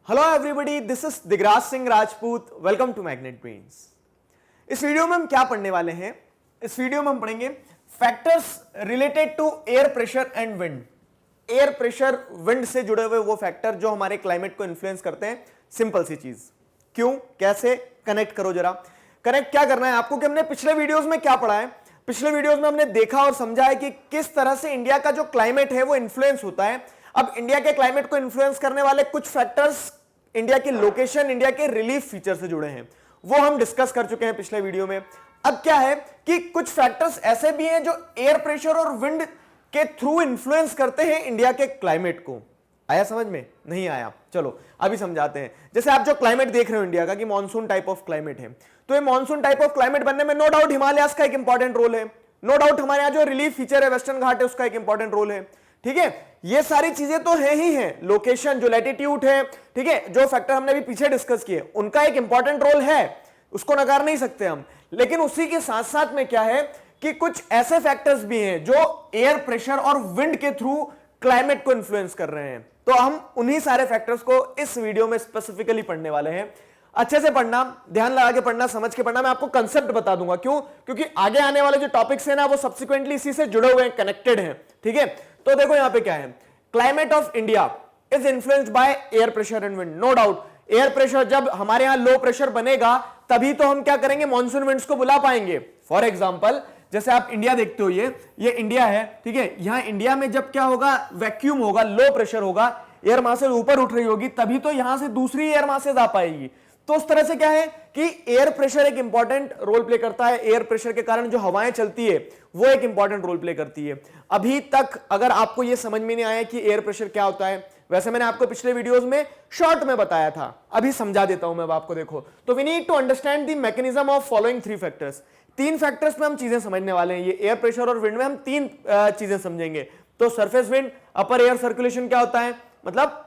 Hello everybody, this is Digraj Singh Rajput. Welcome to Magnet Brains. इस video में हम क्या पढ़ने वाले हैं? इस वीडियो में हम पढ़ेंगे factors related to air pressure and wind. Air pressure, wind से जुड़े हुए वो फैक्टर जो हमारे क्लाइमेट को इन्फ्लुएंस करते हैं। सिंपल सी चीज, क्यों, कैसे, कनेक्ट करो जरा। कनेक्ट क्या करना है आपको कि हमने पिछले वीडियोस में क्या पढ़ा है। पिछले वीडियोस में हमने देखा और समझा है कि किस तरह से इंडिया का जो क्लाइमेट है वो इन्फ्लुएंस होता है। अब इंडिया के क्लाइमेट को इन्फ्लुएंस करने वाले कुछ फैक्टर्स इंडिया की लोकेशन, इंडिया के रिलीफ फीचर से जुड़े हैं, वो हम डिस्कस कर चुके हैं पिछले वीडियो में। अब क्या है कि कुछ फैक्टर्स ऐसे भी हैं जो एयर प्रेशर और विंड के थ्रू इन्फ्लुएंस करते हैं इंडिया के क्लाइमेट को। आया समझ में? नहीं आया? चलो अभी समझाते हैं। जैसे आप जो क्लाइमेट देख रहे हो इंडिया का कि मॉनसून टाइप ऑफ क्लाइमेट है, तो ये मॉनसून टाइप ऑफ क्लाइमेट बनने में नो डाउट हिमालयास का एक इंपॉर्टेंट रोल है। नो डाउट हमारे यहाँ जो रिलीफ फीचर है वेस्टर्न घाट है उसका एक इंपॉर्टेंट रोल है। ठीक है, ये सारी चीजें तो है ही हैं। लोकेशन, जो लैटिट्यूड है, ठीक है, जो फैक्टर हमने भी पीछे डिस्कस किए, उनका एक इंपॉर्टेंट रोल है, उसको नकार नहीं सकते हम। लेकिन उसी के साथ साथ में क्या है कि कुछ ऐसे फैक्टर्स भी हैं जो एयर प्रेशर और विंड के थ्रू क्लाइमेट को इन्फ्लुएंस कर रहे हैं। तो हम उन्हीं सारे फैक्टर्स को इस वीडियो में स्पेसिफिकली पढ़ने वाले हैं। अच्छे से पढ़ना, ध्यान लगा के पढ़ना, समझ के पढ़ना। मैं आपको कंसेप्ट बता दूंगा, क्यों? क्योंकि आगे आने वाले जो टॉपिक्स हैं ना वो सब्सिक्वेंटली इसी से जुड़े हुए हैं, कनेक्टेड हैं। ठीक है, तो देखो यहां पे क्या है, climate of India is influenced by air pressure and wind. No doubt air pressure, जब हमारे यहां लो प्रेशर बनेगा तभी तो हम क्या करेंगे, मानसून विंड्स को बुला पाएंगे। फॉर एग्जांपल, जैसे आप इंडिया देखते हो, ये इंडिया है, ठीक है, यहां इंडिया में जब क्या होगा, वैक्यूम होगा, लो प्रेशर होगा, एयर मासेज ऊपर उठ रही होगी, तभी तो यहां से दूसरी एयर मासेज आ पाएगी। तो उस तरह से क्या है कि एयर प्रेशर एक इंपॉर्टेंट रोल प्ले करता है। एयर प्रेशर के कारण जो हवाएं चलती है वो एक इंपॉर्टेंट रोल प्ले करती है। अभी तक अगर आपको यह समझ में नहीं आया कि एयर प्रेशर क्या होता है, वैसे मैंने आपको पिछले वीडियोस में शॉर्ट में बताया था, अभी समझा देता हूं मैं आपको। देखो, तो we need to understand the mechanism of following three factors. तीन फैक्टर्स में हम चीजें समझने वाले हैं। ये एयर प्रेशर और विंड में हम तीन चीजें समझेंगे। तो सरफेस विंड, अपर एयर सर्कुलेशन क्या होता है, मतलब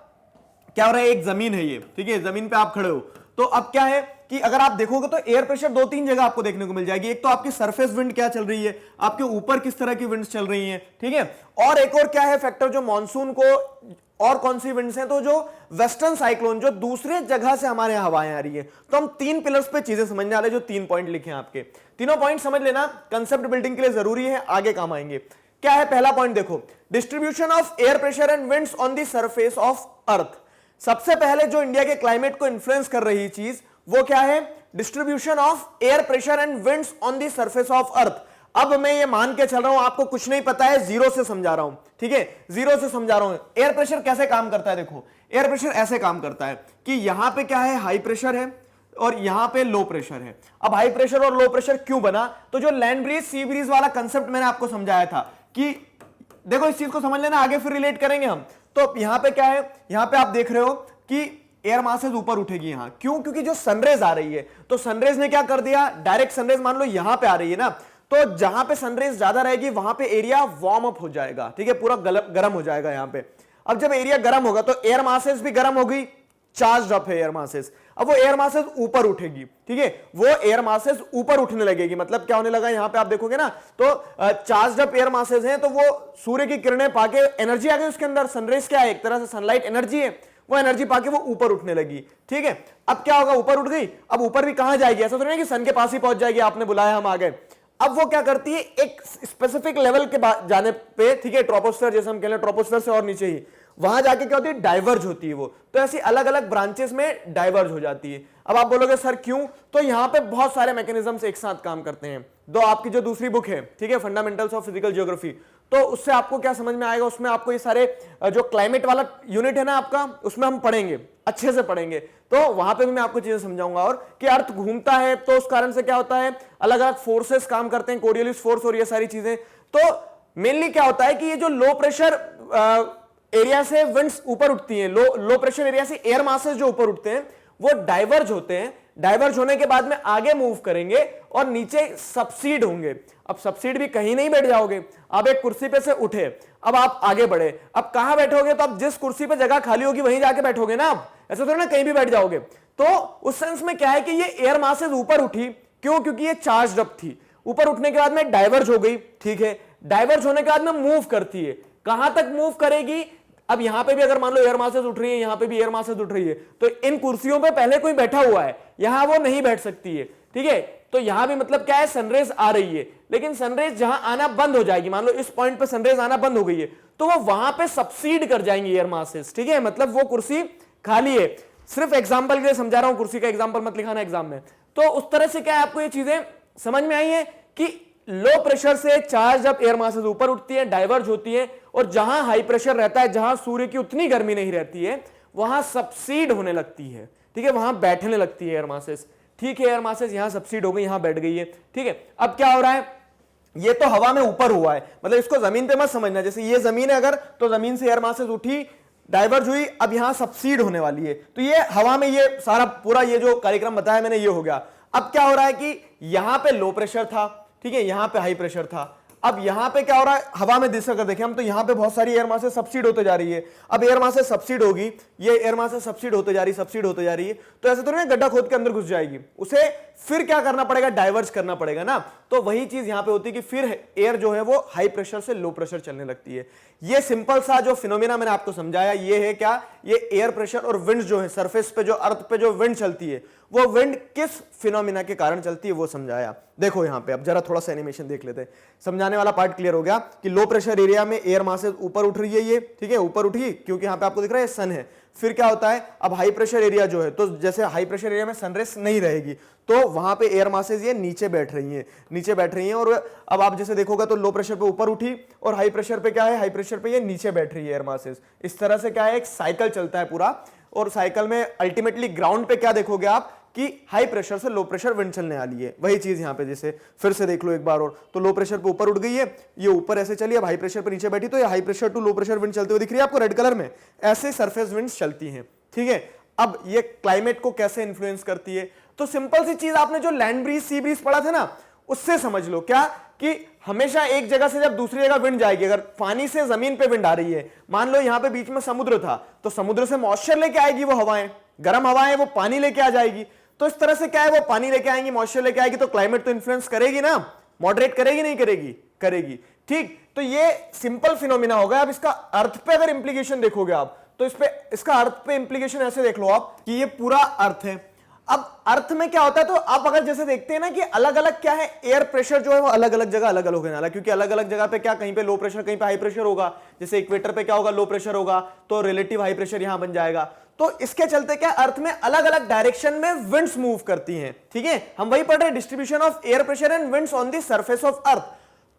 क्या हो रहा है, एक जमीन है ये, ठीक है, जमीन पे आप खड़े हो, तो अब क्या है कि अगर आप देखोगे तो एयर प्रेशर दो तीन जगह आपको देखने को मिल जाएगी। एक तो आपकी सरफेस विंड क्या चल रही है, आपके ऊपर किस तरह की विंड्स चल रही हैं, ठीक है, और एक और क्या है फैक्टर जो मॉनसून को, और कौन सी विंड्स हैं, तो जो वेस्टर्न साइक्लोन, जो दूसरे जगह से हमारे यहां हवाएं आ रही है। तो हम तीन पिलर्स पे चीजें समझने वाले, जो तीन पॉइंट लिखे हैं आपके, तीनों पॉइंट समझ लेना, कंसेप्ट बिल्डिंग के लिए जरूरी है, आगे काम आएंगे। क्या है पहला पॉइंट, देखो, distribution of air pressure and winds on the surface of earth. सबसे पहले जो इंडिया के क्लाइमेट को इन्फ्लुएंस कर रही चीज वो क्या है, distribution of air pressure and winds on the surface of earth. अब मैं ये मान के चल रहा हूं आपको कुछ नहीं पता है, जीरो से समझा रहा हूं, ठीक है, जीरो से समझा रहा हूं। एयर प्रेशर कैसे काम करता है, देखो, एयर प्रेशर ऐसे काम करता है कि यहां पे क्या है, हाई प्रेशर है और यहां पे लो प्रेशर है। अब हाई प्रेशर और लो प्रेशर क्यों बना, तो जो लैंड ब्रीज सी ब्रीज वाला कंसेप्ट मैंने आपको समझाया था कि देखो इस चीज को समझ लेना, आगे फिर रिलेट करेंगे हम। तो यहां पे क्या है, यहां पे आप देख रहे हो कि एयर मासेज ऊपर उठेगी यहां, क्यों? क्योंकि जो सनरेज आ रही है, तो सनरेज ने क्या कर दिया, डायरेक्ट सनरेज मान लो यहां पे आ रही है ना, तो जहां पे सनरेज ज्यादा रहेगी वहां पे एरिया वार्म अप हो जाएगा, ठीक है, पूरा गर्म हो जाएगा यहां पे। अब जब एरिया गर्म होगा तो एयर मासेज भी गर्म होगी, चार्ज अप है एयर मासेज। अब वो एयर मासेज ऊपर उठेगी, ठीक है, वो एयर मासेज ऊपर उठने लगेगी। मतलब क्या होने लगा, यहां पे आप देखोगे ना, तो चार्ज अप एयर मासेज हैं, तो वो सूर्य की किरणें पाके एनर्जी आ गई उसके अंदर। सनरेज क्या है, एक तरह से सनलाइट एनर्जी है, वो एनर्जी पाके वो ऊपर उठने लगी, ठीक है। अब क्या होगा, ऊपर उठ गई, अब ऊपर भी कहां जाएगी, ऐसा तो नहीं कि सन के पास ही पहुंच जाएगी, आपने बुलाया हम आ गए। अब वो क्या करती है, एक स्पेसिफिक लेवल के जाने पे, ठीक है, ट्रोपोस्फेयर जैसे हम कह रहे हैं, ट्रोपोस्फेयर से और नीचे ही, वहां जाके क्या होती है, डाइवर्ज होती है वो। तो ऐसी अलग अलग ब्रांचेस में डाइवर्ज हो जाती है। अब आप बोलोगे सर क्यों, तो यहां पे बहुत सारे मैकेनिज्म्स एक साथ काम करते हैं। दो आपकी जो दूसरी बुक है, ठीक है, फंडामेंटल्स ऑफ फिजिकल ज्योग्राफी, तो उससे आपको क्या समझ में आएगा, उसमें आपको ये सारे जो क्लाइमेट वाला यूनिट है ना आपका, उसमें हम पढ़ेंगे, अच्छे से पढ़ेंगे। तो वहां पे भी मैं आपको चीजें समझाऊंगा, और कि अर्थ घूमता है तो उस कारण से क्या होता है, अलग अलग फोर्सेस काम करते हैं, कोरियोलिस फोर्स और ये सारी चीजें। तो मेनली क्या होता है कि ये जो लो प्रेशर एरिया से विंड्स ऊपर उठती हैं, लो प्रेशर एरिया से एयर मासेस जो ऊपर उठते हैं वो डाइवर्ज होते हैं। डाइवर्ज होने के बाद में आगे मूव करेंगे और नीचे सबसीड होंगे। अब सबसीड भी कहीं नहीं बैठ जाओगे, आप एक कुर्सी पे से उठे, अब आप आगे बढ़े, अब कहां बैठोगे, तो आप जिस कुर्सी पे जगह खाली होगी वहीं जाके बैठोगे ना, आप ऐसा थोड़ा ना कहीं भी बैठ जाओगे। तो उस सेंस में क्या है कि ये एयर मासेस ऊपर उठी, क्यों? क्योंकि ये चार्ज अप थी। ऊपर उठने के बाद में डाइवर्ज हो गई, ठीक है, डाइवर्ज होने के बाद में मूव करती है, कहां तक मूव करेगी, अब यहां पे भी अगर मान लो एयर मासेस उठ रही है, यहां पे भी एयर मासेस उठ रही है, तो इन कुर्सियों पे पहले कोई बैठा हुआ है, यहां वो नहीं बैठ सकती है, ठीक है। तो यहां भी मतलब क्या है, सनरेज आ रही है, लेकिन सनरेज जहां आना बंद हो जाएगी, मान लो इस पॉइंट पे सनरेज आना बंद हो गई है, तो वो वहां पे सबसीड कर जाएंगी एयर मासेस, ठीक है। मतलब वो कुर्सी खाली है। सिर्फ एग्जांपल के लिए समझा रहा हूं, कुर्सी का एग्जांपल मत लिखाना एग्जाम में। तो उस तरह से क्या है, आपको ये चीजें समझ में आई है कि लो प्रेशर से चार्ज जब एयर मासेस ऊपर उठती है, डाइवर्ज होती है, और जहां हाई प्रेशर रहता है, जहां सूर्य की उतनी गर्मी नहीं रहती है, वहां सबसीड होने लगती है, ठीक है, वहां बैठने लगती है एयर मासेस, ठीक है। एयर मासेस यहां सबसीड हो गई, यहां बैठ गई है, ठीक है। अब क्या हो रहा है, ये तो हवा में ऊपर हुआ है, मतलब इसको जमीन पे मत समझना, जैसे ये जमीन है अगर, तो जमीन से एयर मासेस उठी, डाइवर्ज हुई, अब यहां सबसीड होने वाली है, तो ये हवा में ये सारा पूरा ये जो कार्यक्रम बताया मैंने ये हो गया। अब क्या हो रहा है कि यहां पे लो प्रेशर था, ठीक है, यहां पे हाई प्रेशर था। अब यहां पे क्या हो रहा है, हवा में दिशा कर देखें हम, तो यहां पे बहुत सारी एयर मासेस सबसीड होते जा रही है। अब एयर मासेस सबसीड होगी, ये एयर मासेस सबसीड होते जा रही, सबसीड होते जा रही है, तो ऐसे तो नहीं गड्ढा खोद के अंदर घुस जाएगी, उसे फिर क्या करना पड़ेगा, डाइवर्ज करना पड़ेगा ना। तो वही चीज यहां पे होती है कि फिर एयर जो है वो हाई प्रेशर से लो प्रेशर चलने लगती है। ये सिंपल सा जो फिनोमिना मैंने आपको समझाया, ये है क्या, ये एयर प्रेशर और विंड जो है सरफेस पे, जो अर्थ पे जो विंड चलती है, वो विंड किस फिनोमिना के कारण चलती है वो समझाया। देखो यहां पे अब जरा थोड़ा सा एनिमेशन देख लेते हैं, समझाने वाला पार्ट क्लियर हो गया कि लो प्रेशर एरिया में एयर मासेस ऊपर उठ रही है, ये ठीक है, ऊपर उठी क्योंकि यहां पे आपको दिख रहा है सन है। फिर क्या होता है, अब हाई प्रेशर एरिया जो है, तो जैसे हाई प्रेशर एरिया में सनरेज नहीं रहेगी, तो वहां पे एयर मासेस ये नीचे बैठ रही हैं, नीचे बैठ रही हैं। और अब आप जैसे देखोगे तो लो प्रेशर पे ऊपर उठी, और हाई प्रेशर पे क्या है, हाई प्रेशर पे ये नीचे बैठ रही है एयर मासेस। इस तरह से क्या है, एक साइकिल चलता है पूरा, और साइकिल में अल्टीमेटली ग्राउंड पे क्या देखोगे आप कि हाई प्रेशर से लो प्रेशर विंड चलने वाली है। वही चीज यहां पे जैसे फिर से देख लो एक बार और, तो लो प्रेशर पे ऊपर उठ गई है, ये ऊपर ऐसे चली, अब हाई प्रेशर पे नीचे बैठी, तो ये high pressure to low pressure wind चलते हुए दिख रही है आपको रेड कलर में, ऐसे सरफेस विंड्स चलती हैं, ठीक है। अब ये क्लाइमेट को कैसे इंफ्लुएंस करती है, तो सिंपल सी चीज, आपने जो लैंड ब्रीज सी ब्रीज पढ़ा था ना, उससे समझ लो क्या कि हमेशा एक जगह से जब दूसरी जगह विंड जाएगी, अगर पानी से जमीन पे विंड आ रही है, मान लो यहां पे बीच में समुद्र था, तो समुद्र से मॉइस्चर लेके आएगी वो हवाएं, गर्म हवाएं, वो पानी लेके आ जाएगी। तो इस तरह से क्या है, वो पानी लेके आएंगी, मॉइस्चर लेके आएगी, तो क्लाइमेट तो इन्फ्लुएंस करेगी ना, मॉडरेट करेगी नहीं करेगी, करेगी, ठीक। तो ये सिंपल फिनोमिना होगा। अब इसका अर्थ पे अगर इंप्लीकेशन देखोगे आप, तो इस पे, इसका अर्थ पे इंप्लीकेशन ऐसे देख लो आप कि ये पूरा अर्थ है। अब अर्थ में क्या होता है, तो आप अगर जैसे देखते हैं ना कि अलग अलग क्या है, एयर प्रेशर जो है वो अलग अलग जगह अलग अलग होने वाला, क्योंकि अलग अलग जगह पे क्या, कहीं पे लो प्रेशर कहीं पे हाई प्रेशर होगा। जैसे इक्वेटर पे क्या होगा, लो प्रेशर होगा, तो रिलेटिव हाई प्रेशर यहां बन जाएगा। तो इसके चलते क्या, अर्थ में अलग अलग डायरेक्शन में विंड्स मूव करती हैं, ठीक है। हम वही पढ़ रहे हैं, distribution of air pressure and winds on the surface of earth.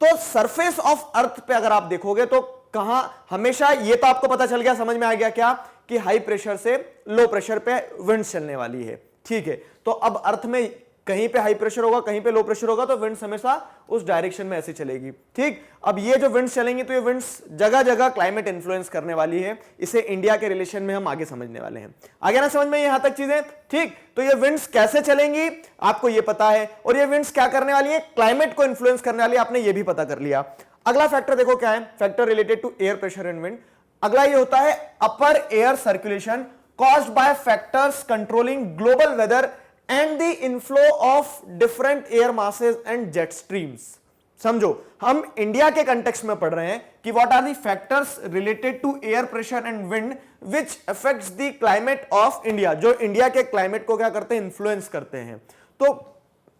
तो सरफेस ऑफ अर्थ पे अगर आप देखोगे तो कहां, हमेशा ये तो आपको पता चल गया, समझ में आ गया क्या कि हाई प्रेशर से लो प्रेशर पे विंड्स चलने वाली है, ठीक है। तो अब अर्थ में कहीं पे हाई प्रेशर होगा, कहीं पे लो प्रेशर होगा, तो विंड्स हमेशा उस डायरेक्शन में ऐसे चलेगी, ठीक। अब ये जो विंड्स चलेंगी, तो ये विंड्स जगह जगह क्लाइमेट इन्फ्लुएंस करने वाली है। इसे इंडिया के रिलेशन में हम आगे समझने वाले हैं। आगे ना समझ में यहां तक चीजें, ठीक। तो ये विंड्स कैसे चलेंगी आपको ये पता है, और ये विंड्स क्या करने वाली है, क्लाइमेट को इन्फ्लुएंस करने वाली है, आपने ये भी पता कर लिया। अगला फैक्टर देखो क्या है, factor related to air pressure and wind. अगला ये होता है upper air circulation caused by factors controlling global weather and the inflow of different air masses and jet streams। समझो, हम इंडिया के कंटेक्स्ट में पढ़ रहे हैं कि what are the factors related to air pressure and wind which affects the climate of India, जो India के क्लाइमेट को क्या करते हैं, इन्फ्लुएंस करते हैं। तो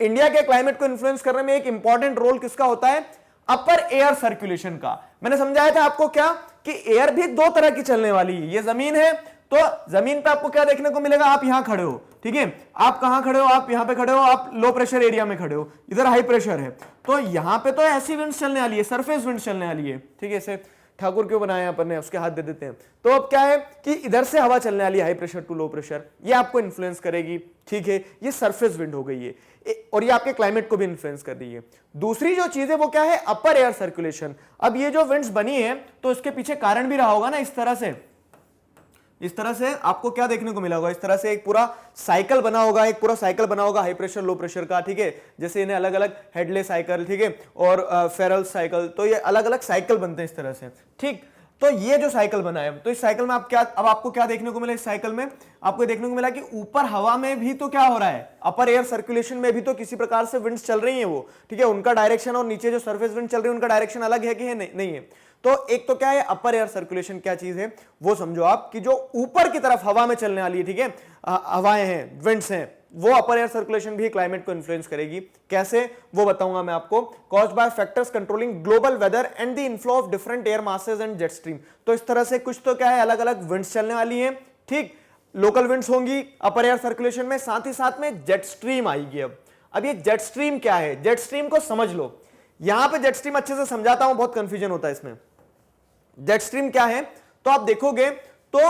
इंडिया के क्लाइमेट को इन्फ्लुएंस करने में एक इंपॉर्टेंट रोल किसका होता है, अपर एयर सर्कुलेशन का। मैंने समझाया था आपको क्या कि एयर भी दो तरह की चलने वाली है। ये जमीन है, तो जमीन पे आपको क्या देखने को मिलेगा, आप यहां खड़े हो, ठीक है, आप कहां खड़े हो, आप यहां पे खड़े हो, आप लो प्रेशर एरिया में खड़े हो, इधर हाई प्रेशर है, तो यहां पे तो ऐसी विंड चलने वाली है, सरफेस विंड चलने वाली है, ठीक है। इसे ठाकुर क्यों बनाया अपन ने, उसके हाथ दे देते हैं। तो अब क्या है कि इधर से हवा चलने वाली है, high pressure to low pressure, ये आपको इन्फ्लुएंस करेगी, ठीक है। ये सरफेस विंड हो गई है, और ये आपके क्लाइमेट को भी इन्फ्लुएंस कर रही है। दूसरी जो चीज है वो क्या है, अपर एयर सर्कुलेशन। अब ये जो विंड्स बनी है, तो इसके पीछे कारण भी रहा होगा ना, इस तरह से आपको क्या देखने को मिला होगा, इस तरह से एक पूरा साइकिल बना होगा, एक पूरा साइकिल बना होगा हाई प्रेशर लो प्रेशर का, ठीक है। जैसे इन्हें अलग अलग हेडले साइकिल, ठीक है, और फेरल साइकिल, तो ये अलग अलग साइकिल बनते हैं इस तरह से, ठीक। तो ये जो साइकिल बना है, तो इस साइकिल में आप क्या, अब आपको क्या देखने को मिला, इस साइकिल में आपको देखने को मिला कि ऊपर हवा में भी तो क्या हो रहा है, अपर एयर सर्कुलेशन में भी तो किसी प्रकार से विंड्स चल रही है वो, ठीक है, उनका डायरेक्शन और नीचे जो सरफेस विंड चल रही है उनका डायरेक्शन अलग है कि है, नहीं है। तो एक तो क्या है अपर एयर सर्कुलेशन, क्या चीज है वो समझो आप, कि जो ऊपर की तरफ हवा में चलने वाली है, ठीक है, हवाएं हैं, विंड्स हैं, वो अपर एयर सर्कुलेशन भी क्लाइमेट को इन्फ्लुएंस करेगी। कैसे वो बताऊंगा मैं आपको। Caused by factors controlling global weather and the inflow of different air masses and jet stream. तो इस तरह से कुछ तो क्या है अलग अलग विंड्स चलने वाली हैं, ठीक, लोकल विंड्स होंगी अपर एयर सर्कुलेशन में, साथ ही साथ में जेट स्ट्रीम आएगी। अब ये जेट स्ट्रीम क्या है, जेट स्ट्रीम को समझ लो। यहां पे जेट स्ट्रीम अच्छे से समझाता हूं, बहुत कंफ्यूजन होता है इसमें। जेट स्ट्रीम क्या है तो आप देखोगे तो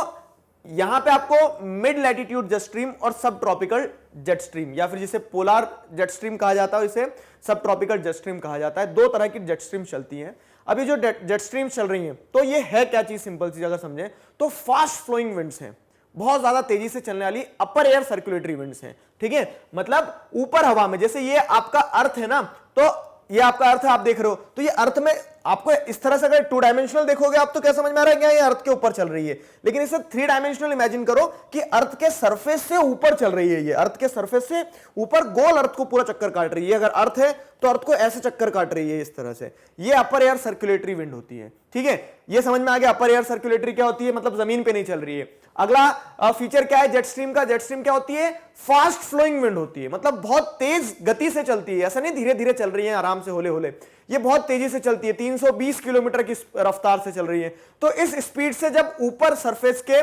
यहां पे आपको मिड लैटिट्यूड जेट स्ट्रीम और सब ट्रॉपिकल जेट स्ट्रीम, या फिर जिसे पोलर जेट स्ट्रीम कहा जाता है, इसे सब ट्रॉपिकल जेट स्ट्रीम कहा जाता है। दो तरह की जेट स्ट्रीम चलती हैं। अभी जो जेट स्ट्रीम चल रही हैं तो ये है क्या चीज, सिंपल चीज अगर समझें तो फास्ट फ्लोइंग विंड्स हैं, बहुत ज्यादा तेजी से चलने वाली अपर एयर सर्कुलेटरी विंड्स हैं, ठीक है, मतलब ऊपर हवा में। जैसे ये आपका अर्थ है ना, तो ये आपका अर्थ है, आप देख रहे हो, तो ये अर्थ में आपको इस तरह से अगर 2 डायमेंशनल देखोगे आप तो क्या समझ में आ रहा है, क्या ये अर्थ के ऊपर चल रही है। लेकिन इसे 3 डायमेंशनल इमेजिन करो कि अर्थ के सरफेस से ऊपर चल रही है, ये अर्थ के सरफेस से ऊपर गोल अर्थ को पूरा चक्कर काट रही है। अगर अर्थ है तो अर्थ को ऐसे चक्कर काट रही है इस तरह से, ये अपर एयर सर्कुलेटरी विंड होती है, ठीक है। ये समझ में आ गया अपर एयर सर्कुलेटरी क्या होती है, मतलब जमीन पे नहीं चल रही है। अगला फीचर क्या है जेट स्ट्रीम का, जेट स्ट्रीम क्या होती है, फास्ट फ्लोइंग विंड होती है, मतलब बहुत तेज गति से चलती है, ऐसा नहीं धीरे धीरे चल रही है आराम से होले होले, ये बहुत तेजी से चलती है, 320 किलोमीटर की रफ्तार से चल रही है। तो इस स्पीड से जब ऊपर सरफेस के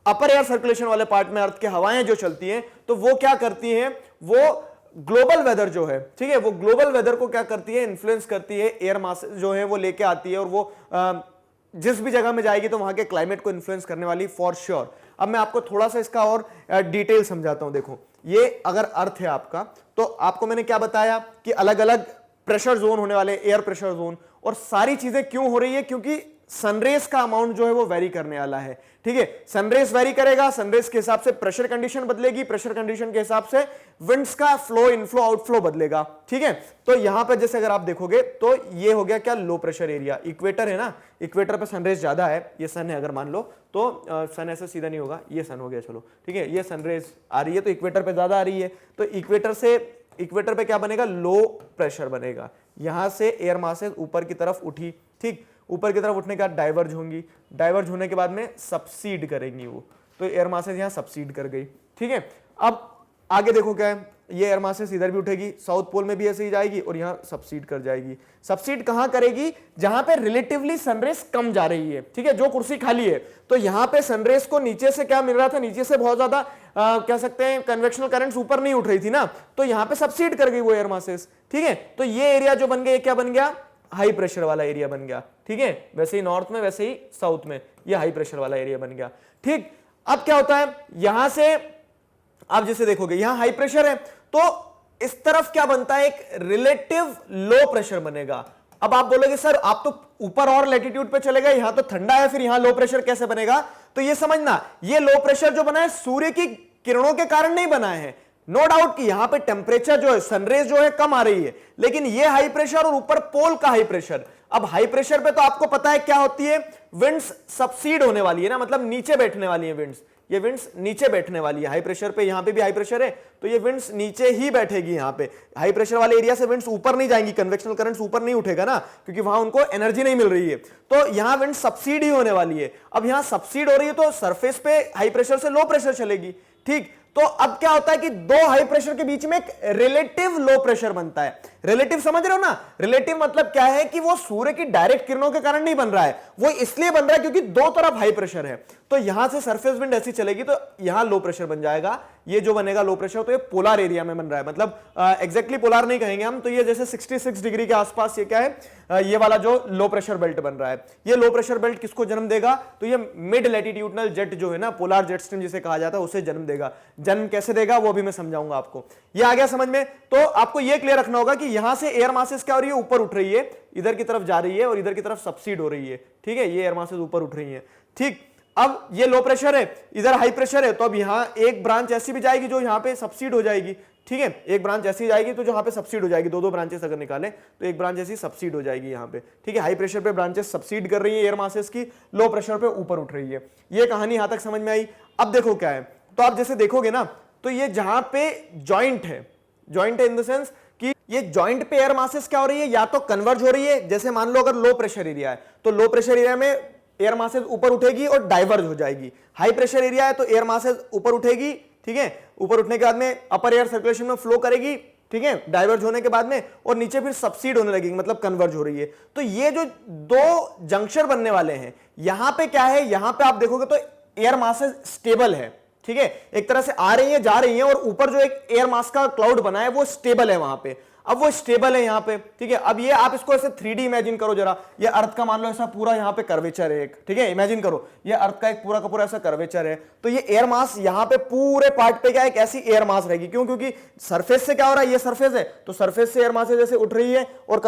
अपर एयर सर्कुलेशन वाले पार्ट में अर्थ के हवाएं जो चलती हैं तो वो क्या करती हैं, वो ग्लोबल वेदर जो है, ठीक है, वो ग्लोबल वेदर को क्या करती है, इन्फ्लुएंस करती है, एयर मास जो है वो लेके आती है, और वो जिस भी जगह में जाएगी तो वहां के क्लाइमेट को इन्फ्लुएंस करने वाली फॉर श्योर। अब मैं आपको थोड़ा सा इसका और डिटेल समझाता हूं। देखो ये अगर अर्थ है आपका, तो आपको मैंने क्या बताया कि अलग अलग प्रेशर जोन होने वाले, एयर प्रेशर जोन, और सारी चीजें क्यों हो रही है, क्योंकि सनरेज का अमाउंट जो है वो वेरी करने वाला है, ठीक है। सनरेज वेरी करेगा, सनरेज के हिसाब से प्रेशर कंडीशन बदलेगी, प्रेशर कंडीशन के हिसाब से विंड्स का फ्लो इनफ्लो आउटफ्लो बदलेगा, ठीक है। तो यहां पर जैसे अगर आप देखोगे तो ये हो गया क्या, लो प्रेशर एरिया, इक्वेटर है ना, इक्वेटर पे सनरेज ज्यादा है, ये सन है अगर मान लो तो सन ऐसे सीधा नहीं होगा, ये सन हो गया, चलो ठीक है, ये सनरेज आ रही है तो इक्वेटर पे ज्यादा आ रही है, तो इक्वेटर पे क्या बनेगा, लो प्रेशर बनेगा। यहां से एयर मासेस ऊपर की तरफ उठी, ठीक, ऊपर की तरफ उठने के बाद डाइवर्ज होंगी, डाइवर्ज होने के बाद में सबसीड करेंगी वो, तो एयर मासेस यहां सबसीड कर गई, ठीक है। अब आगे देखो क्या है, ये एयर मासेस इधर भी उठेगी, साउथ पोल में भी ऐसे ही जाएगी और यहां सबसीड कर जाएगी। सबसीड कहां करेगी, जहां पे रिलेटिवली सनरेज कम जा रही है, ठीक है, जो कुर्सी खाली है, तो यहां पे सनरेज को नीचे से क्या मिल रहा था, नीचे से बहुत ज्यादा कह सकते हैं कन्वेक्शनल करंट्स ऊपर नहीं उठ रही थी ना, तो यहां पे सबसीड कर गई वो एयर मासेस, ठीक है। तो ये एरिया जो बन गया, क्या बन गया, हाई प्रेशर वाला एरिया बन गया, ठीक है, वैसे ही नॉर्थ में वैसे ही साउथ में ये हाई प्रेशर वाला एरिया बन गया, ठीक। अब क्या होता है, यहां से आप जैसे देखोगे यहां हाई प्रेशर है तो इस तरफ क्या बनता है, एक रिलेटिव लो प्रेशर बनेगा। अब आप बोलोगे सर आप तो ऊपर और लैटिट्यूड पे चले गए, यहां तो ठंडा है, फिर यहां लो प्रेशर कैसे बनेगा, तो ये समझना ये लो प्रेशर जो बना है सूर्य की किरणों के कारण नहीं बना है, नो डाउट कि यहां पे टेम्परेचर जो है, सनरेज जो है कम आ रही है, लेकिन ये हाई प्रेशर और ऊपर पोल का हाई प्रेशर। अब हाई प्रेशर पे तो आपको पता है क्या होती है, विंड्स सबसीड होने वाली है ना, मतलब नीचे बैठने वाली है विंड्स, ये विंड्स नीचे बैठने वाली है हाई प्रेशर पे, यहां पे भी हाई प्रेशर है तो ये विंड्स नीचे ही बैठेगी। यहां पे हाई प्रेशर वाले एरिया से विंड्स ऊपर नहीं जाएंगी, कन्वेक्शनल करंट्स ऊपर नहीं उठेगा ना, क्योंकि वहां उनको एनर्जी नहीं मिल रही है, तो यहां विंड सबसीड ही होने वाली है। अब यहां सबसीड हो रही है तो सरफेस पे हाई प्रेशर से लो प्रेशर चलेगी, ठीक। तो अब क्या होता है कि दो हाई प्रेशर के बीच में एक रिलेटिव लो प्रेशर बनता है। रिलेटिव समझ रहे हो ना, रिलेटिव मतलब क्या है कि वो सूर्य की डायरेक्ट किरणों के कारण नहीं बन रहा है, वो इसलिए बन रहा है क्योंकि दो तरफ हाई प्रेशर है, तो यहां से सरफेस विंड ऐसी चलेगी तो यहां लो प्रेशर बन जाएगा। ये जो बनेगा लो प्रेशर तो ये पोलर एरिया में बन रहा है, मतलब एग्जैक्टली पोलर नहीं कहेंगे हम, तो ये जैसे 66 डिग्री के आसपास ये क्या है, ये वाला जो लो प्रेशर बेल्ट बन रहा है, ये लो प्रेशर बेल्ट किसको जन्म देगा, तो ये मिड लैटिट्यूडनल जेट जो है ना, पोलर जेट स्ट्रीम जिसे कहा जाता है, उसे जन्म देगा। जन्म कैसे देगा वो भी मैं समझाऊंगा आपको। ये आ गया समझ में, तो आपको ये क्लियर रखना होगा कि यहां से एयर मासेस क्या हो रही है, ऊपर उठ रही है, इधर की तरफ जा रही है और इधर की तरफ सबसीड हो रही है, ठीक है, ये एयर मासेस ऊपर उठ रही है, ठीक। अब ये लो प्रेशर है, इधर हाई प्रेशर है, तो अब यहां एक ब्रांच ऐसी भी जाएगी जो यहां पे सबसीड हो जाएगी, ठीक है, एक ब्रांच ऐसी जाएगी तो जहां पे सबसीड हो जाएगी, दो ब्रांचेस अगर निकालें तो एक ब्रांच ऐसी सबसीड हो जाएगी यहां पे, ठीक है। हाई प्रेशर पे ब्रांचेस सबसीड कर रही है एयर मासेस की, लो प्रेशर पे ऊपर उठ रही है। ये कहानी यहां तक समझ में आई। अब देखो क्या है, तो आप जैसे देखोगे ना, तो ये जहां पे जॉइंट है इन द सेंस कि ये जॉइंट पे एयर मासेस क्या हो रही है, या तो कन्वर्ज हो रही है, जैसे मान लो अगर लो प्रेशर एरिया है तो लो प्रेशर एरिया में एयर मासेस ऊपर उठेगी और डाइवर्ज हो जाएगी, हाई प्रेशर एरिया है तो एयर मासेस ऊपर उठेगी, ठीक है, ऊपर उठने के बाद में अपर एयर सर्कुलेशन में फ्लो करेगी, ठीक है, डाइवर्ज होने के बाद में, और नीचे फिर सबसीड होने लगेगी, मतलब कन्वर्ज हो रही है। तो ये जो दो जंक्शन बनने वाले हैं, यहां पे क्या है, यहां पे आप देखोगे तो एयर मासेस स्टेबल है, ठीक है, एक तरह से आ रही है जा रही है, और ऊपर जो एक एयर मास का क्लाउड बना है वो स्टेबल है वहां पे, अब वो स्टेबल है यहां पे, ठीक है। अब ये आप इसको ऐसे 3D इमेजिन करो जरा, ये अर्थ का मान लो ऐसा पूरा यहां पे कर्वेचर है एक, ठीक है, इमेजिन करो ये अर्थ का एक पूरा का पूरा ऐसा कर्वेचर है, तो ये एयर मास यहां पे पूरे पार्ट पे क्या है, एक ऐसी एयर मास रहेगी, क्यों, क्योंकि सरफेस से क्या हो रहा है, ये सरफेस है तो सरफेस से एयर मास जैसे उठ रही है और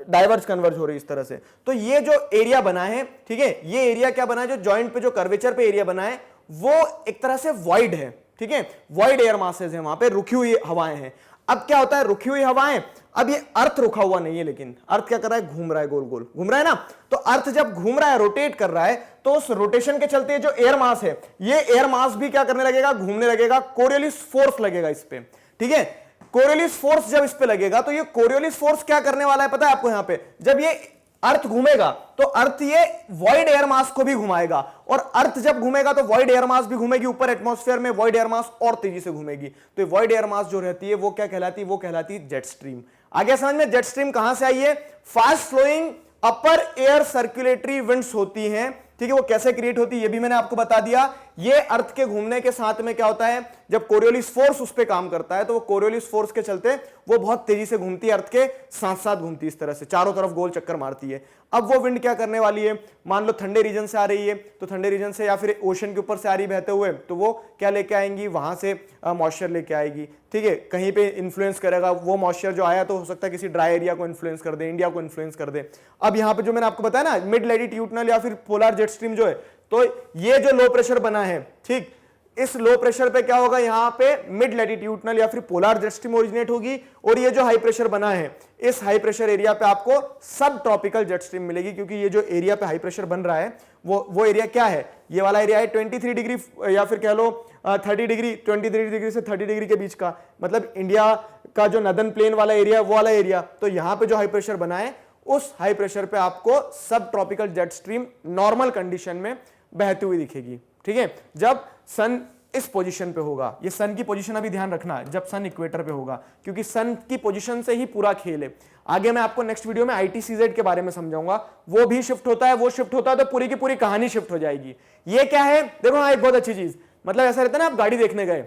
डाइवर्ज कन्वर्ज हो रही है इस तरह से। तो ये जो एरिया बना है, ठीक है, ये एरिया क्या बना है, जो जॉइंट पे जो कर्वेचर पे एरिया बना है वो एक तरह से वॉइड है, ठीक है, वॉइड एयर मासेस है, वहां पे रुकी हुई हवाएं हैं। अब क्या होता है, रुकी हुई हवाएं, अब ये अर्थ रुका हुआ नहीं है, लेकिन अर्थ क्या कर रहा है, घूम रहा है, गोल गोल घूम रहा है ना, तो अर्थ जब घूम रहा है, रोटेट कर रहा है, तो उस रोटेशन के चलते जो एयर मास है, ये एयर मास भी क्या करने लगेगा, घूमने लगेगा, कोरियोलिस फोर्स लगेगा इस पे, ठीक है। कोरियोलिस फोर्स जब इस पे लगेगा तो ये कोरियोलिस फोर्स क्या करने वाला है पता है आपको, यहां पे जब ये अर्थ घूमेगा तो अर्थ ये वॉइड एयर मास को भी घुमाएगा, और अर्थ जब घूमेगा तो वॉइड एयर मास भी घूमेगी, ऊपर एटमॉस्फेयर में वॉइड एयर मास और तेजी से घूमेगी, तो ये वॉइड एयर मास जो रहती है वो क्या कहलाती है, वो कहलाती है जेट स्ट्रीम। आगे समझ में, जेट स्ट्रीम कहां से आई है, fast flowing upper air circulatory winds होती हैं, ठीक है, वो कैसे क्रिएट होती है ये भी मैंने आपको बता दिया। ये अर्थ के घूमने के साथ में क्या होता है, जब कोरियोलिस फोर्स उस पर काम करता है तो वो कोरियोलिस फोर्स के चलते वो बहुत तेजी से घूमती है, अर्थ के साथ साथ घूमती है, इस तरह से चारों तरफ गोल चक्कर मारती है। अब वो विंड क्या करने वाली है, मान लो ठंडे रीजन से आ रही है तो ठंडे रीजन से या फिर ओशन के ऊपर से आ रही बहते हुए, तो वो क्या लेके आएंगी, वहां से मॉइस्चर लेके आएगी, ठीक है, कहीं पे इन्फ्लुएंस करेगा वो मॉइस्चर जो आया, तो हो सकता है किसी ड्राई एरिया को इन्फ्लुएंस कर दे, इंडिया को इन्फ्लुएंस कर दे। अब यहाँ पे जो मैंने आपको बताया ना, मिड लैटिट्यूडनल या फिर पोलर जेट स्ट्रीम जो है, तो ये जो लो प्रेशर बना है, ठीक, इस लो प्रेशर पे क्या होगा, यहां पे मिड लैटिट्यूडनल या फिर पोलर जेट स्ट्रीम ओरिजिनेट होगी, और ये जो हाई प्रेशर बना है, इस हाई प्रेशर एरिया पे आपको सब ट्रॉपिकल जेट स्ट्रीम मिलेगी, क्योंकि ये जो एरिया पे हाई प्रेशर बन रहा है वो एरिया क्या है, ये वाला एरिया है 23 डिग्री या फिर कह लो 30 डिग्री, 23 डिग्री से 30 डिग्री के बीच का, मतलब इंडिया का जो नदर्न प्लेन वाला एरिया, वो वाला एरिया। तो यहां पे जो हाई प्रेशर बना है, उस हाई प्रेशर पे आपको सब tropical jet stream normal condition में बहती हुई दिखेगी, ठीक है, जब सन इस पोजीशन पे होगा। ये सन की पोजीशन अभी ध्यान रखना, जब सन इक्वेटर पे होगा, क्योंकि सन की पोजीशन से ही पूरा खेल है। आगे मैं आपको नेक्स्ट वीडियो में ITCZ के बारे में समझाऊंगा, वो भी शिफ्ट होता है, वो शिफ्ट होता है तो पूरी की पूरी कहानी शिफ्ट हो जाएगी। ये क्या है, देखो हाँ, एक बहुत अच्छी चीज, मतलब ऐसा रहता है ना, आप गाड़ी देखने गए,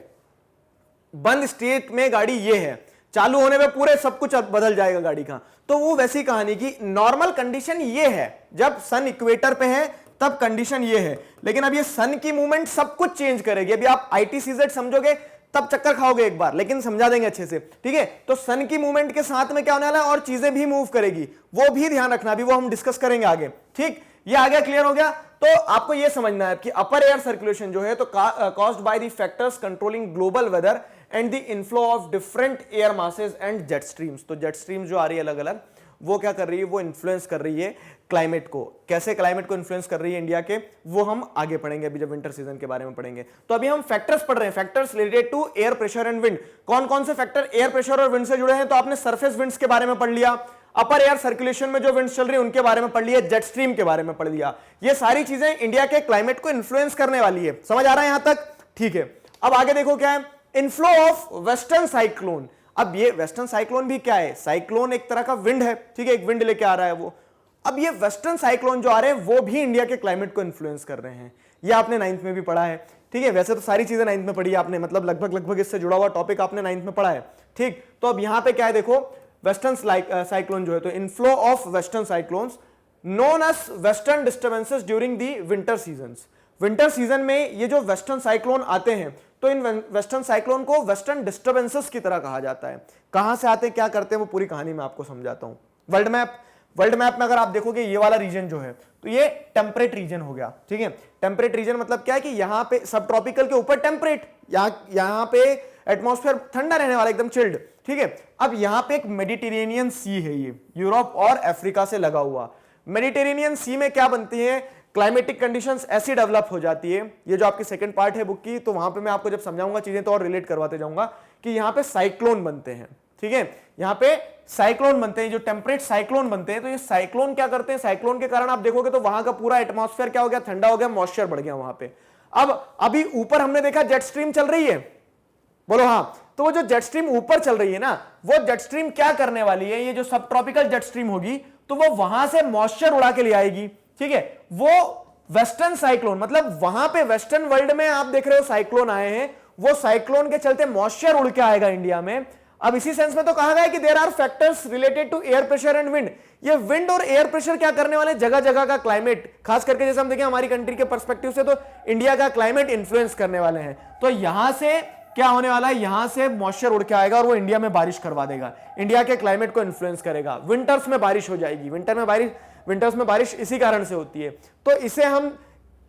बंद स्टेट में गाड़ी ये है, चालू होने पे पूरे सब कुछ बदल जाएगा गाड़ी का, तो वो वैसी कहानी की नॉर्मल कंडीशन ये है, जब सन इक्वेटर पे है तब कंडीशन ये है, लेकिन अब ये सन की मूवमेंट सब कुछ चेंज करेगी। अभी आप ITCZ समझोगे तब चक्कर खाओगे एक बार, लेकिन समझा देंगे अच्छे से, ठीक है। तो सन की मूवमेंट के साथ में क्या होने वाला है, और चीजें भी मूव करेगी, वो भी ध्यान रखना, अभी वो हम डिस्कस करेंगे आगे, ठीक। ये आगे क्लियर हो गया। तो आपको ये समझना है कि अपर एयर सर्कुलेशन जो है तो caused by the factors controlling global weather and the inflow of different air masses and jet streams. तो जेट स्ट्रीम्स जो आ रही है अलग अलग, वो क्या कर रही है, वो इन्फ्लुएंस कर रही है क्लाइमेट को। कैसे क्लाइमेट को इन्फ्लुएंस कर रही है इंडिया के, वो हम आगे पढ़ेंगे, अभी जब विंटर सीजन के बारे में पढ़ेंगे। तो अभी हम फैक्टर्स पढ़ रहे हैं, factors related to air pressure and wind. कौन कौन से फैक्टर एयर प्रेशर और विंड से जुड़े हैं, तो आपने सरफेस विंड्स के बारे में पढ़ लिया, अपर एयर सर्कुलेशन में जो विंड्स चल रही है उनके बारे में पढ़ लिया, जेट स्ट्रीम के बारे में पढ़ लिया। ये सारी चीजें इंडिया के क्लाइमेट को इन्फ्लुएंस करने वाली है। समझ आ रहा है यहां तक, ठीक है। अब आगे देखो क्या है, इनफ्लो ऑफ वेस्टर्न साइक्लोन। अब ये वेस्टर्न साइक्लोन भी क्या है, साइक्लोन एक तरह का विंड है, ठीक है, एक विंड लेके आ रहा है वो। अब ये वेस्टर्न साइक्लोन जो आ रहे हैं वो भी इंडिया के क्लाइमेट को इन्फ्लुएंस कर रहे हैं। ये आपने 9th में भी पढ़ा है, ठीक है, वैसे तो सारी चीजें 9th में पढ़ी आपने, मतलब लगभग इससे जुड़ा हुआ टॉपिक आपने 9th में पढ़ा है, ठीक। तो अब यहां पे क्या है, देखो वेस्टर्न साइक्लोन जो है, तो inflow of western cyclones known as western disturbances during the winter seasons. Winter season में ये जो वेस्टर्न साइक्लोन आते हैं, तो इन वेस्टर्न साइक्लोन को वेस्टर्न डिस्टर्बेंसेस की तरह कहा जाता है। कहां से आते हैं, क्या करते हैं, वो पूरी कहानी मैं आपको समझाता हूं। वर्ल्ड मैप में अगर आप देखोगे, ये वाला रीजन जो है, तो ये टेम्परेट रीजन हो गया, ठीक है। टेम्परेट रीजन मतलब क्या है कि यहाँ पे सब ट्रॉपिकल के ऊपर टेम्परेट, यहाँ पे एटमॉस्फेयर ठंडा रहने वाला, एकदम चिल्ड, ठीक है। अब यहाँ पे एक मेडिटेरेनियन सी है, ये यूरोप और अफ्रीका से लगा हुआ। मेडिटेरेनियन सी में क्या बनती है, क्लाइमेटिक कंडीशंस ऐसी डेवलप हो जाती है। ये जो आपकी सेकंड पार्ट है बुक की, तो वहां पे मैं आपको जब समझाऊंगा चीजें तो और रिलेट करवाते जाऊंगा कि यहाँ पे साइक्लोन बनते हैं, ठीक है, यहां पे साइक्लोन बनते हैं, जो टेम्परेट साइक्लोन बनते हैं, तो ये साइक्लोन क्या करते हैं, साइक्लोन के कारण आप देखोगे तो वहां का पूरा एटमॉस्फेयर क्या हो गया, ठंडा हो गया, मॉइस्चर बढ़ गया वहां पे। अब अभी ऊपर हमने देखा जेट स्ट्रीम चल रही है, बोलो हाँ, तो वो जो जेट स्ट्रीम ऊपर चल रही है ना, वो जेट स्ट्रीम क्या करने वाली है, ये जो सब ट्रॉपिकल जेट स्ट्रीम होगी तो वो वहां से मॉइस्चर उड़ा के ले आएगी, ठीक है। वो वेस्टर्न साइक्लोन, मतलब वहां पे वेस्टर्न वर्ल्ड में आप देख रहे हो साइक्लोन आए हैं, वो साइक्लोन के चलते मॉइस्चर उड़ के आएगा इंडिया में। अब इसी सेंस में तो कहा गया है कि there are factors related to air pressure and wind. ये विंड और एयर प्रेशर क्या करने वाले, जगह जगह का क्लाइमेट, खास करके जैसे हम देखें हमारी कंट्री के पर्सपेक्टिव से तो इंडिया का क्लाइमेट इंफ्लुएंस करने वाले हैं। तो यहां से क्या होने वाला है, यहां से मॉइस्चर उड़ के आएगा और वो इंडिया में बारिश करवा देगा, इंडिया के क्लाइमेट को इन्फ्लुएंस करेगा। विंटर्स में बारिश हो जाएगी, विंटर्स में बारिश इसी कारण से होती है। तो इसे हम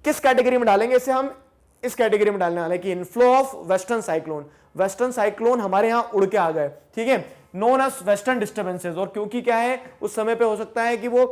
किस कैटेगरी में डालेंगे, इसे हम इस कैटेगरी में डालने वाले हैं कि inflow of western cyclone. Western cyclone हमारे यहां उड़ के आ गए, ठीक है, नोन एज वेस्टर्न डिस्टर्बेंसेस। और क्योंकि क्या है, उस समय पे हो सकता है कि वो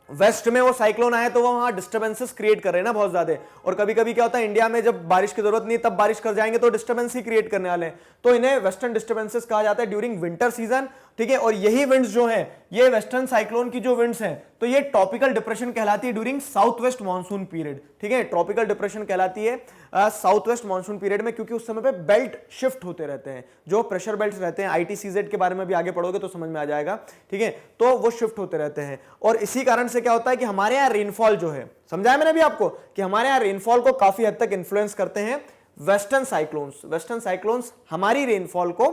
वेस्ट में वो साइक्लोन आए तो वो वहां डिस्टर्बेंसेस क्रिएट कर रहे हैं ना बहुत ज्यादा। और कभी कभी क्या होता है, इंडिया में जब बारिश की जरूरत नहीं तब बारिश कर जाएंगे तो डिस्टर्बेंस ही क्रिएट करने वाले हैं, तो इन्हें वेस्टर्न डिस्टर्बेंसेस कहा जाता है ड्यूरिंग विंटर सीजन, ठीक है। और यही विंड्स जो है, ये वेस्टर्न साइक्लोन की जो विंड्स हैं, तो ये ट्रॉपिकल डिप्रेशन कहलाती है during south west monsoon period, ठीक है। ट्रॉपिकल डिप्रेशन कहलाती है साउथ वेस्ट मानसून पीरियड में, क्योंकि उस समय पे बेल्ट शिफ्ट होते रहते हैं, जो प्रेशर बेल्ट रहते हैं, ITCZ के बारे में भी आगे पढ़ोगे तो समझ में आ जाएगा, ठीक है। तो वो शिफ्ट होते रहते हैं और इसी कारण से क्या होता है कि हमारे यहाँ रेनफॉल जो है, समझाया मैंने भी आपको कि हमारे यहाँ रेनफॉल को काफी हद तक इन्फ्लुएंस करते हैं वेस्टर्न साइक्लोन्स। वेस्टर्न साइक्लोन्स हमारी रेनफॉल को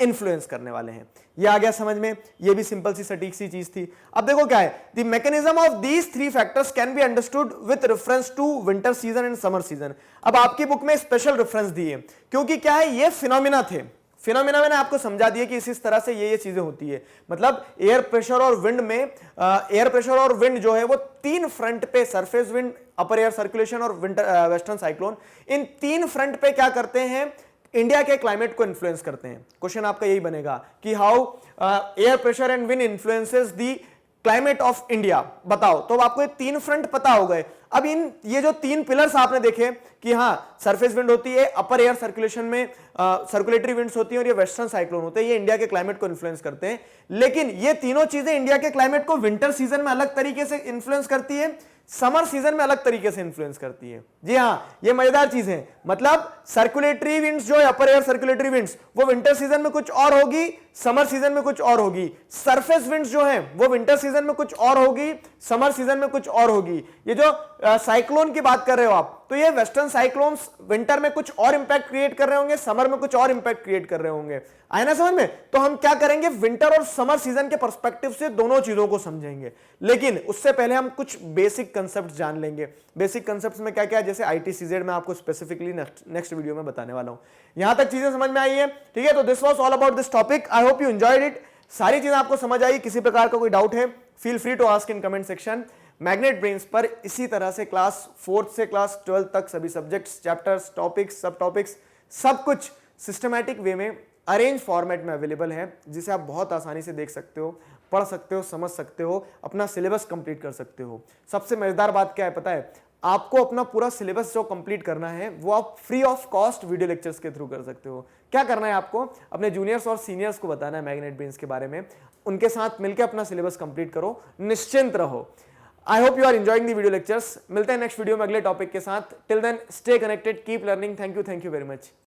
इन्फ्लुएंस करने वाले हैं। ये आ गया समझ में, ये भी सिंपल सी सटीक सी चीज थी। अब देखो क्या है, the mechanism of these three factors can be understood with reference to winter season and summer season. अब आपकी बुक में स्पेशल रेफरेंस दिए, क्योंकि क्या है, ये फिनोमिना थे, फिनोमिना मैंने आपको समझा दिया कि इस तरह से ये चीजें होती है। मतलब एयर प्रेशर और विंड में, एयर प्रेशर और विंड जो है वो तीन फ्रंट पे, सरफेस विंड, अपर एयर सर्कुलेशन और विंटर वेस्टर्न साइक्लोन, इन तीन फ्रंट पे क्या करते हैं, इंडिया के क्लाइमेट को इन्फ्लुएंस करते हैं। क्वेश्चन आपका यही बनेगा कि how air pressure and wind influences the climate of India, बताओ। तो अब आपको ये तीन फ्रंट पता हो गए। अब ये जो तीन पिलर्स आपने देखे कि हाँ, सरफेस विंड होती है, अपर एयर सर्कुलेशन में सर्कुलेटरी विंड्स होती हैं और ये वेस्टर्न साइक्लोन होते हैं, ये इंडिया के क्लाइमेट को इन्फ्लुएंस करते हैं। लेकिन ये तीनों चीजें इंडिया के क्लाइमेट को विंटर सीजन में अलग तरीके से इन्फ्लुएंस करती है, समर सीजन में अलग तरीके से इन्फ्लुएंस करती है। जी हाँ, ये मजेदार चीज है। मतलब सर्कुलेटरी विंड्स जो है, अपर एयर सर्कुलेटरी विंड्स, वो विंटर सीजन में कुछ और होगी, समर सीजन में कुछ और होगी। सरफेस विंड्स जो है वो विंटर सीजन में कुछ और होगी, समर सीजन में कुछ और होगी। ये जो साइक्लोन की बात कर रहे हो आप, तो ये वेस्टर्न साइक्लोन्स विंटर में कुछ और इंपैक्ट क्रिएट कर रहे होंगे, समर में कुछ और इंपैक्ट क्रिएट कर रहे होंगे। आए ना समझ में? तो हम क्या करेंगे, विंटर और समर सीजन के पर्सपेक्टिव से दोनों चीजों को समझेंगे। लेकिन उससे पहले हम कुछ बेसिक कंसेप्ट जान लेंगे। बेसिक कंसेप्ट्स में क्या क्या है, जैसे ITCZ में आपको स्पेसिफिकली नेक्स्ट वीडियो में बताने वाला हूं। यहां तक चीजें समझ में आई है, ठीक है। तो this was all about this topic. I hope you enjoyed it. सारी चीजें आपको समझ आई। किसी प्रकार का कोई डाउट है, feel free to ask in comment section. Magnet Brains पर इसी तरह से क्लास 4th से क्लास 12th तक सभी सब्जेक्ट्स, चैप्टर्स, टॉपिक्स, सब टॉपिक्स, सब कुछ सिस्टमैटिक वे में अरेंज फॉर्मेट में अवेलेबल है, जिसे आप बहुत आसानी से देख सकते हो, पढ़ सकते हो, समझ सकते हो, अपना सिलेबस कंप्लीट कर सकते हो। सबसे मजेदार बात क्या है पता है, आपको अपना पूरा सिलेबस जो कंप्लीट करना है वो आप free of cost video lectures के थ्रू कर सकते हो। क्या करना है आपको, अपने जूनियर्स और सीनियर्स को बताना है मैग्नेट ब्रेन्स के बारे में, उनके साथ मिलकर अपना सिलेबस कंप्लीट करो, निश्चिंत रहो। I hope you are enjoying the video lectures. मिलते हैं नेक्स्ट वीडियो में अगले टॉपिक के साथ। Till then stay connected, keep learning. Thank you very much.